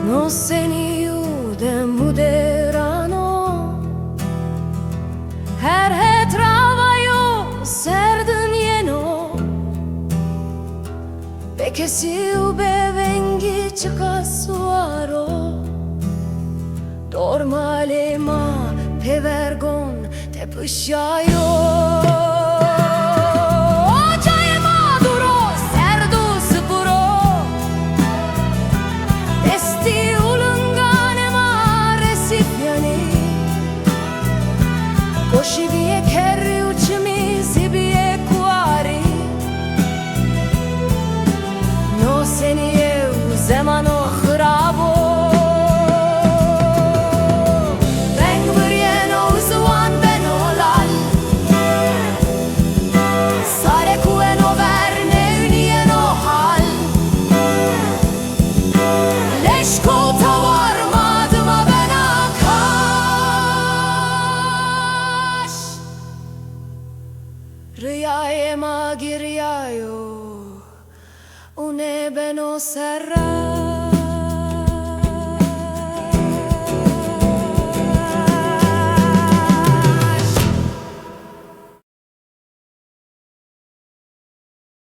Non se ne iude muderano, her he travaio serdın yeno, perché si ube vengi casuaro, dormale ma pe vergon te pışayo. Koshi vie kerri ucmi zibie kuari, no seni eu zemano hrabo. Ben vrieno uzwan benolal, sare kueno verne unieno hal. Leşko tavarmadım ben akaş. Rüyaya ma giriyayo, une beno serra.